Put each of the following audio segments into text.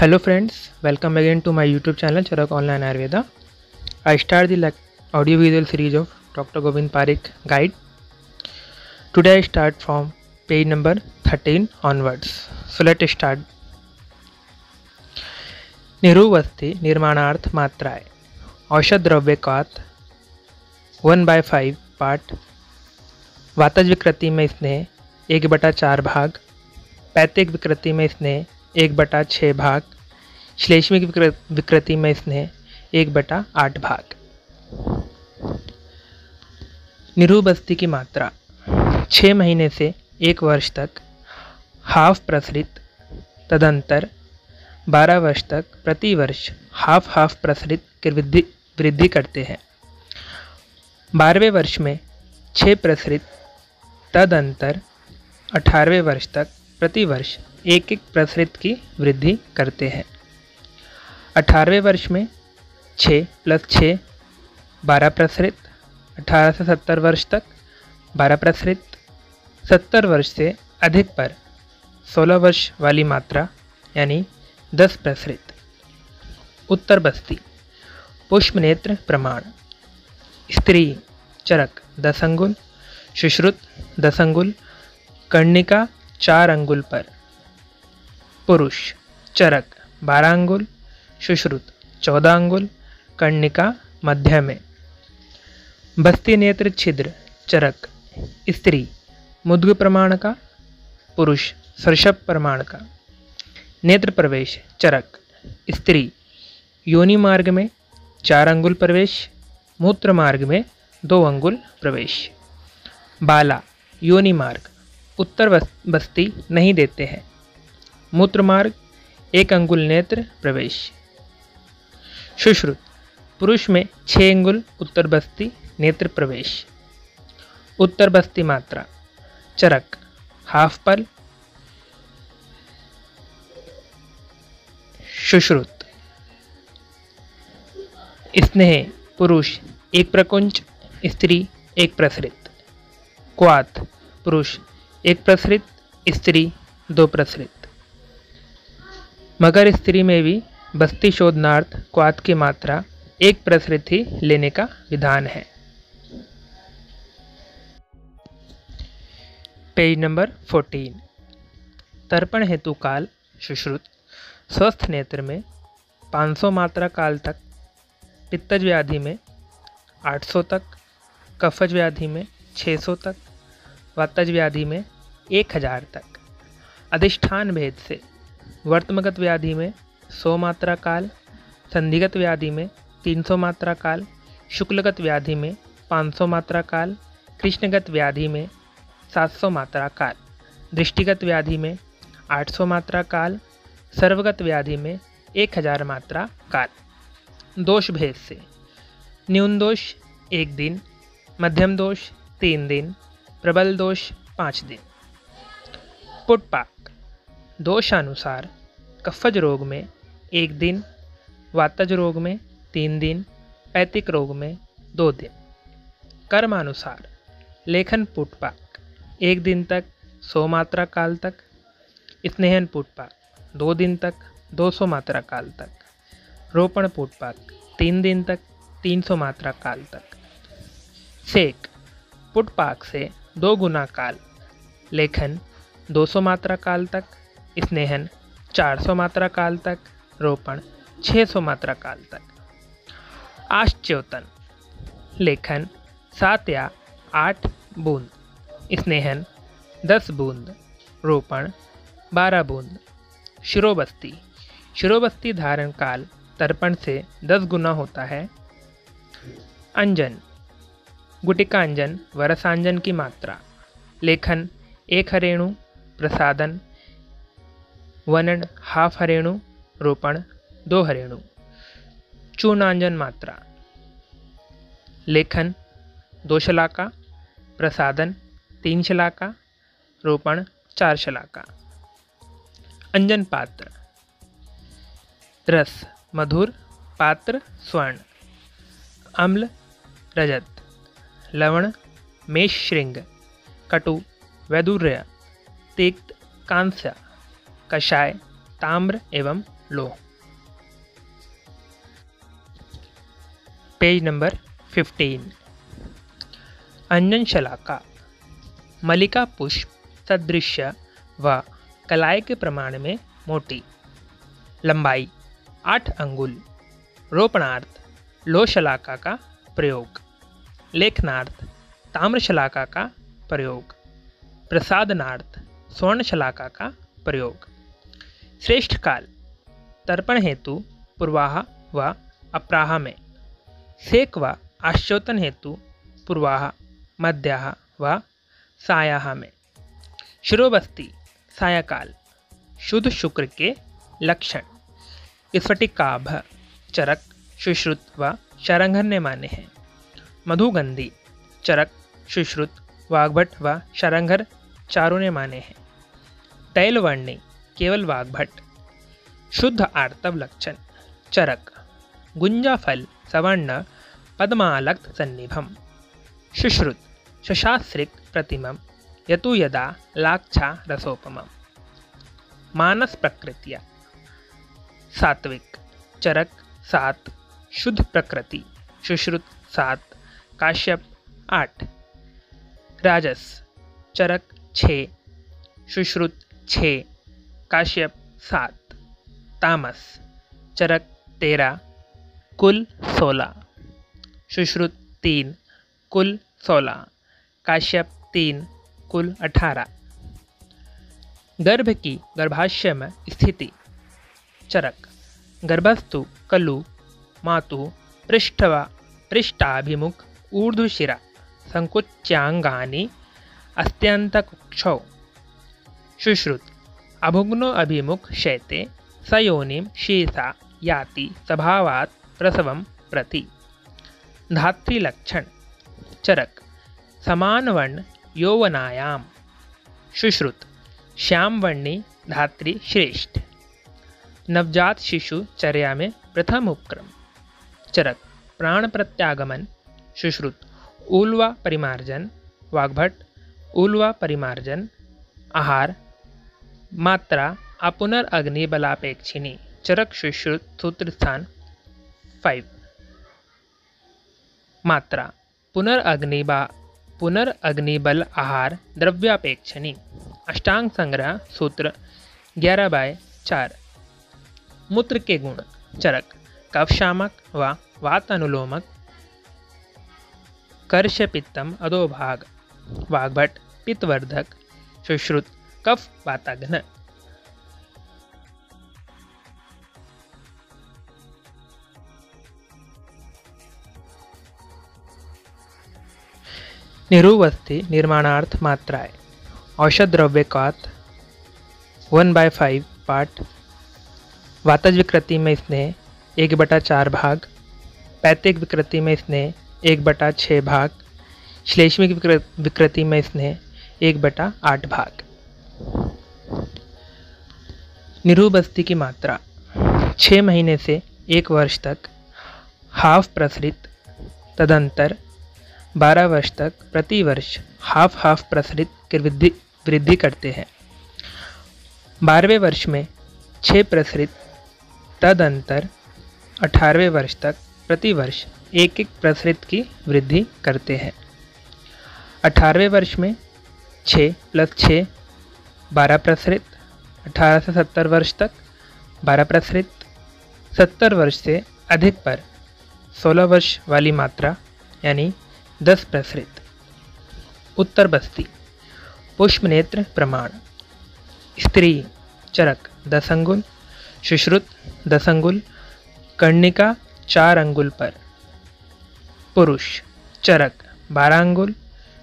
Hello friends, welcome again to my YouTube channel Charak Online Ayurveda. I start the audio visual series of Dr. Govind Parikh guide. Today I start from page number 13 onwards. So let's start. निरुवस्ति निर्माणार्थ मात्राएं औषध द्रव्य कात 1/5 part वातज विकृति में स्नेह 1/4 भाग पैतिक विकृति में स्नेह 1/6 भाग श्लेष्मिक विकृति में स्नेह 1/8 भाग। निरुबस्ती की मात्रा 6 महीने से 1 वर्ष तक हाफ प्रसरित, तदंतर 12 वर्ष तक प्रति वर्ष हाफ प्रसरित की वृद्धि करते हैं। 12वें वर्ष में 6 प्रसरित, तदंतर 18वें वर्ष तक प्रति वर्ष 1 प्रसरित की वृद्धि करते हैं। 18वें वर्ष में 6 + 6 12 प्रसरित, 18 से 70 वर्ष तक 12 प्रसरित, 70 वर्ष से अधिक पर 16 वर्ष वाली मात्रा यानी 10 प्रसरित। उत्तर बस्ती पुष्प नेत्र प्रमाण स्त्री चरक 10 अंगुल, सुश्रुत 10 अंगुल, कर्णिका 4 अंगुल पर। पुरुष चरक 12 अंगुल, सुश्रुत 14 अंगुल, कर्णिका मध्य में। बस्ती नेत्र छिद्र चरक स्त्री मुद्ग प्रमाण का, पुरुष सर्षप प्रमाण का। नेत्र प्रवेश चरक स्त्री योनि मार्ग में 4 अंगुल प्रवेश, मूत्र मार्ग में 2 अंगुल प्रवेश। बाला योनि मार्ग उत्तर बस्ती नहीं देते हैं। मूत्र मार्ग 1 अंगुल नेत्र प्रवेश। सुश्रुत पुरुष में 6 अंगुल उत्तर बस्ती नेत्र प्रवेश। उत्तर बस्ती मात्रा चरक हाफ पल, सुश्रुत स्नेह पुरुष 1 प्रकुंच, स्त्री 1 प्रसरित। क्वाथ पुरुष 1 प्रसरित, स्त्री 2 प्रसरित। मगर स्त्री में भी बस्ती शोधनार्थ क्वाथ की मात्रा 1 प्रसरित ही लेने का विधान है। पेज नंबर 14 तर्पण हेतु काल सुश्रुत स्वस्थ नेत्र में 500 मात्रा काल तक, पित्तज व्याधि में 800 तक, कफज व्याधि में 600 तक, वातज व्याधि में 1000 तक। अधिष्ठान भेद से वर्तमगत व्याधि में 100 मात्रा काल, संधिगत व्याधि में 300 मात्रा काल, शुक्लगत व्याधि में 500 मात्रा काल, कृष्णगत व्याधि में 700 मात्रा काल, दृष्टिगत व्याधि में 800 मात्रा काल, सर्वगत व्याधि में 1000 मात्रा काल। दोष भेद से न्यून दोष 1 दिन, मध्यम दोष 3 दिन, प्रबल दोष 5 दिन। पुटपाक दोषानुसार कफज रोग में 1 दिन, वातज रोग में 3 दिन, पैतिक रोग में 2 दिन। कर्मानुसार लेखन पुटपाक 1 दिन तक 100 मात्रा काल तक, स्नेहन पुटपाक 2 दिन तक 200 मात्रा काल तक, रोपण पुटपाक 3 दिन तक 300 मात्रा काल तक। सेक पुटपाक से 2 गुना काल, लेखन 200 मात्रा काल तक, स्नेहन 400 मात्रा काल तक, रोपण 600 मात्रा काल तक। आश्च्योतन लेखन 7 या 8 बूंद, स्नेहन 10 बूंद, रोपण 12 बूंद। शिरोबस्ती शिरोबस्ती धारण काल तर्पण से 10 गुना होता है। अंजन गुटिकांजन वरसांजन की मात्रा, लेखन 1 हरेणु, प्रसादन 1 ½ हरेणु, रोपण 2 हरेणु। चूर्णांजन मात्रा, लेखन 2 शलाका, प्रसादन 3 शलाका, रोपण 4 शलाका। अंजन पात्र रस मधुर, पात्र स्वर्ण, अम्ल रजत, लवण मेष श्रृंग, कटु वैदुर्य, तिक्त कांस्य, कषाय ताम्र एवं लो। Page number 15। अंजन शलाका मल्लिका पुष्प सदृश्य व कलाई के प्रमाण में मोटी, लंबाई 8 अंगुल। रोपणार्थ लोह शलाका का प्रयोग, लेखनार्थ ताम्र शलाका का प्रयोग, प्रसादनार्थ स्वर्ण शलाका का प्रयोग। श्रेष्ठ काल तर्पण हेतु पूर्वाह व अपराह में, सेक व आश्चोतन हेतु पूर्वाह मध्याह व सायाह में। शिरोबस्ती सायकाल शुद्ध शुक्र के लक्षण, स्फटिकाभ चरक सुश्रुत व शरंघर ने माने हैं। मधुगंधी चरक सुश्रुत वाग्भट व शरंघर चारों ने माने हैं। तैलवर्णी केवल वाग्भट। शुद्ध आर्तव लक्षण चरक, गुंजा फल सवर्ण पद्मालक्त सन्निभम। सुश्रुत शशास्त्रिक प्रतिमम यतु यदा लाक्षा रसोपमम। मानस प्रकृतिया सात्विक चरक 7 शुद्ध प्रकृति सुश्रुत 7 काश्यप 8। राजस चरक 6 सुश्रुत 6 काश्यप 7। तामस चरक 13 कुल 16 सुश्रुत 3 कुल 16 काश्यप 3 कुल 18। गर्भ की गर्भाशय में स्थिति चरक, गर्भस्थु कलु मातु पृष्ठाभिमुख ऊर्ध्वशिरा संकुच्याङ्गानि अस्त्यन्तकुक्षौ। सुश्रुत अभुग्नो अभिमुख शैते सयोनिं शीर्षा याति स्वभावात् प्रसवं प्रति। धात्रीलक्षण चरक, समानवर्ण यौवनायाम। सुश्रुत श्यामवर्णी धात्री श्रेष्ठ। नवजात शिशु चर्या में प्रथम उपक्रम चरक, प्राण प्रत्यागमन सुश्रुत ऊल्वा परिमार्जन वाग्भट ऊल्वा परिमार्जन। आहार मात्रा अपुनर्अग्नि बलापेक्षिणी चरक सुश्रुत सूत्र स्थान 5। मात्रा पुनर्अग्निबल आहार द्रव्यापेक्षिणी। अष्टांग संग्रह सूत्र 11/4। मूत्र के गुण चरक, कफशामक व वातानुलोमक। कर्षपित्तम अधोभाग वाग्भट पित्तवर्धक सुश्रुत कफ वाताघ्न। निरुवस्थि निर्माणार्थ मात्राएं। औषध द्रव्यकात 1/5 पार्ट। वातज विकृति में स्नेह 1/4 भाग। पैतिक विकृति में स्नेह 1/6 भाग। श्लेष्मिक विकृति में स्नेह 1/8 भाग। निरुबस्ती की मात्रा 6 महीने से 1 वर्ष तक हाफ प्रसरित, तदंतर 12 वर्ष तक प्रति वर्ष हाफ प्रसरित की वृद्धि करते हैं। 12वें वर्ष में 6 प्रसरित, तदंतर 18वें वर्ष तक प्रति वर्ष 1 प्रसरित की वृद्धि करते हैं। 18वें वर्ष में 6 + 6 12 प्रसरित। 18 से 70 वर्ष तक 12 प्रसरित। 70 वर्ष से अधिक पर 16 वर्ष वाली मात्रा यानी 10 प्रसरित। उत्तर बस्ती पुष्पनेत्र प्रमाण। स्त्री चरक 10 अंगुल सुश्रुत 10 अंगुल कर्णिका 4 अंगुल पर। पुरुष चरक 12 अंगुल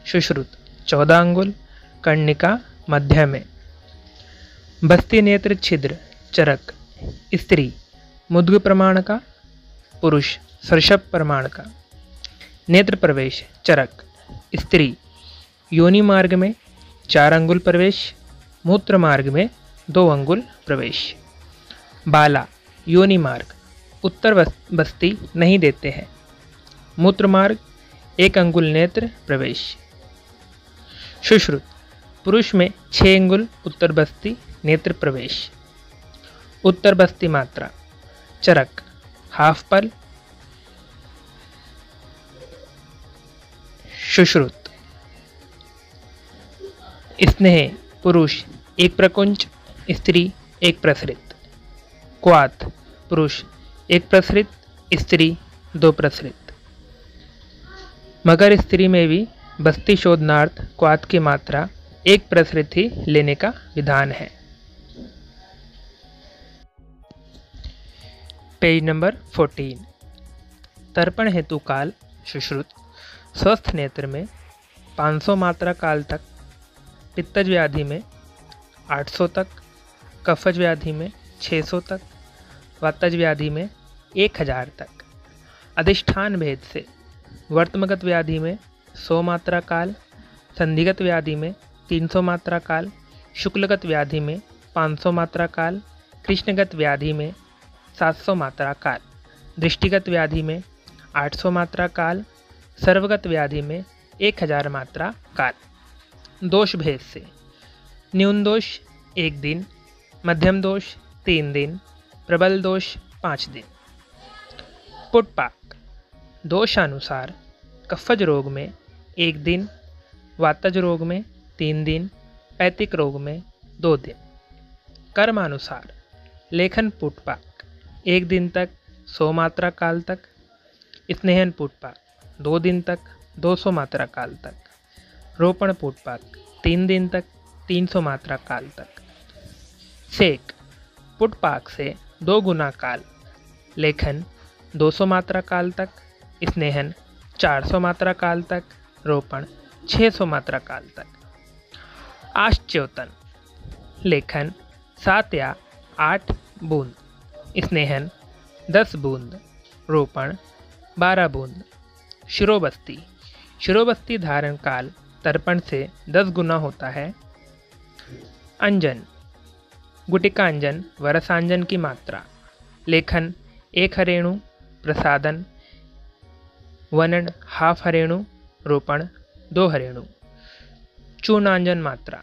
सुश्रुत 14 अंगुल कर्णिका मध्य में। बस्ती नेत्र छिद्र चरक, स्त्री मुद्ग प्रमाण का, पुरुष सर्षप प्रमाण का। नेत्र प्रवेश चरक, स्त्री योनि मार्ग में 4 अंगुल प्रवेश, मूत्र मार्ग में 2 अंगुल प्रवेश। बाला योनि मार्ग उत्तर बस्ती नहीं देते हैं। मूत्र मार्ग 1 अंगुल नेत्र प्रवेश। सुश्रुत पुरुष में 6 अंगुल उत्तर बस्ती नेत्र प्रवेश। उत्तर बस्ती मात्रा चरक हाफ पल सुश्रुत स्नेह पुरुष एक प्रकुंच स्त्री एक प्रसरित क्वाथ पुरुष एक प्रसरित स्त्री दो प्रसरित। मगर स्त्री में भी बस्ती शोधनार्थ क्वाथ की मात्रा एक प्रसरित ही लेने का विधान है। Page number 14। तर्पण हेतु काल सुश्रुत स्वस्थ नेत्र में 500 मात्रा काल तक, पित्तज व्याधि में 800 तक, कफज व्याधि में 600 तक, वातज व्याधि में 1000 तक। अधिष्ठान भेद से वर्तमगत व्याधि में 100 मात्रा काल, संधिगत व्याधि में 300 मात्रा काल, शुक्लगत व्याधि में 500 मात्रा काल, कृष्णगत व्याधि में 700 मात्रा काल, दृष्टिगत व्याधि में 800 मात्रा काल, सर्वगत व्याधि में 1000 मात्रा काल। दोष भेद से न्यून दोष 1 दिन, मध्यम दोष 3 दिन, प्रबल दोष 5 दिन। पुटपाक दोषानुसार कफज रोग में 1 दिन, वातज रोग में 3 दिन, पैतिक रोग में 2 दिन। कर्मानुसार लेखन पुटपाक 1 दिन तक 100 मात्रा काल तक, स्नेहन पुटपाक 2 दिन तक 200 मात्रा काल तक, रोपण पुटपाक 3 दिन तक 300 मात्रा काल तक। सेक पुटपाक से 2 गुना काल, लेखन 200 मात्रा काल तक, स्नेहन 400 मात्रा काल तक, रोपण 600 मात्रा काल तक। आश्च्योतन लेखन 7 या 8 बूंद, स्नेहन 10 बूंद, रोपण 12 बूंद। शिरोबस्ती शिरोबस्ती धारण काल तर्पण से 10 गुना होता है। अंजन गुटिकांजन वरसांजन की मात्रा, लेखन 1 हरेणु, प्रसादन वनन हाफ हरेणु, रोपण 2 हरेणु। चूर्णांजन मात्रा,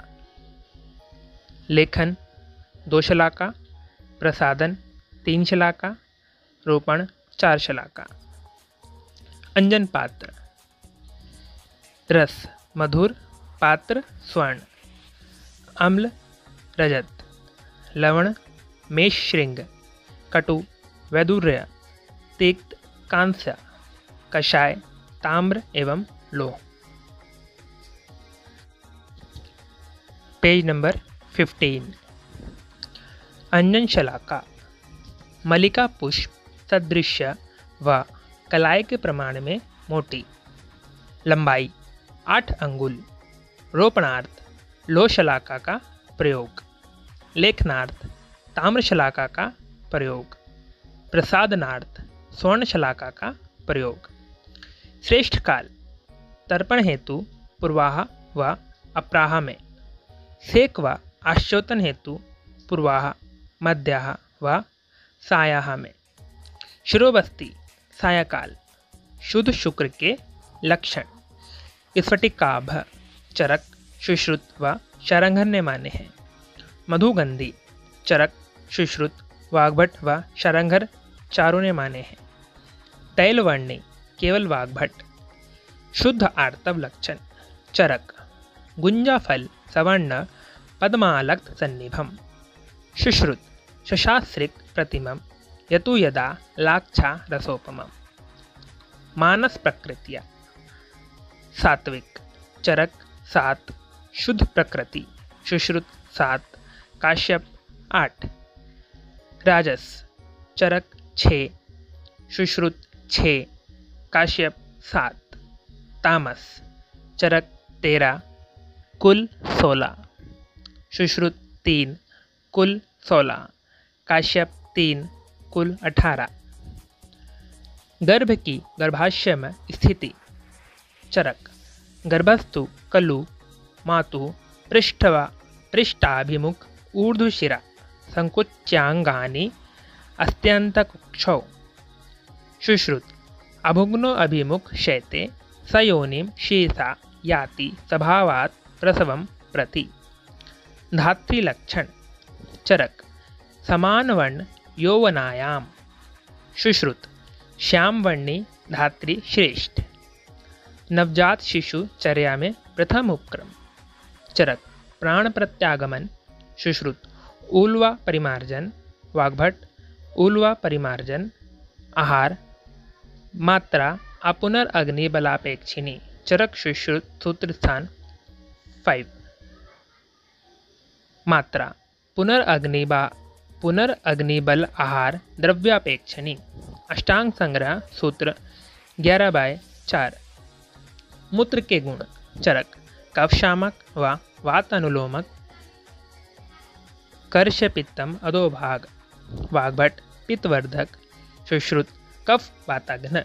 लेखन 2 शलाका, प्रसादन 3 शलाका, रोपण 4 शलाका। अंजन पात्र रस मधुर, पात्र स्वर्ण, अम्ल रजत, लवण मेष श्रृंग, कटु वैदुर्य, तिक्त कांस्य, कषाय ताम्र एवं लोह। Page number 15। अंजन शलाका मलिका पुष्प सदृश्य व कलाई के प्रमाण में मोटी, लंबाई 8 अंगुल। रोपणार्थ लोह शलाका का प्रयोग, लेखनार्थ ताम्र शलाका का प्रयोग, प्रसादनार्थ स्वर्ण शलाका का प्रयोग। श्रेष्ठ काल तर्पण हेतु पूर्वाह व अपराह में, सेक व आश्चोतन हेतु पूर्वाह, मध्याह व सायाह में। शिरोबस्ती सायकाल शुद्ध शुक्र के लक्षण स्फटिकाभ, चरक, सुश्रुत व शरंघर ने माने हैं। मधुगंधी चरक, सुश्रुत, वाग्भट व शरंघर चारों ने माने हैं। तैलवर्णी केवल वाग्भट। शुद्ध आर्तव लक्षण चरक, गुंजाफल सवर्ण पद्मालक्त सन्निभम। सुश्रुत शशास्त्रिक प्रतिमम यतु यदा लाक्षा रसोपमम। मानस प्रकृतिया सात्विक चरक 7, शुद्ध प्रकृति, सुश्रुत 7, काश्यप 8। राजस चरक 6, सुश्रुत 6, काश्यप 7। तामस चरक 13, कुल 16, सुश्रुत 3, कुल 16, काश्यप 3, कुल 18। गर्भ की गर्भाशय में स्थिति चरक, गर्भस्थु कलु मातु पृष्ठाभिमुख ऊर्ध्वशिरा संकुच्याङ्गानि अस्त्यन्तकुक्षौ। सुश्रुत अभुग्नो अभिमुख शैते सयोनिं शीर्षा याति स्वभावात् प्रसवं प्रति। धात्रीलक्षण चरक, समानवर्ण यौवनायाम। सुश्रुत श्याम वर्णी धात्री श्रेष्ठ। नवजात शिशु चर्या में प्रथम उपक्रम। चरक प्राण प्रत्यागमन। सुश्रुत ऊल्वा परिमार्जन। वाग्भट ऊल्वा परिमार्जन। आहार मात्रा अपुनर्अग्नि बलापेक्षिनी। चरक सुश्रुत सूत्र स्थान 5। मात्रा पुनर्अग्निबल आहार द्रव्यापेक्षिनी। अष्टांग संग्रह सूत्र 11/4। मूत्र के गुण। चरक कफशामक व वातानुलोमक। कर्ष पित्तम अधोभाग। वाग्भट पित्तवर्धक। सुश्रुत कफ वाताघ्न।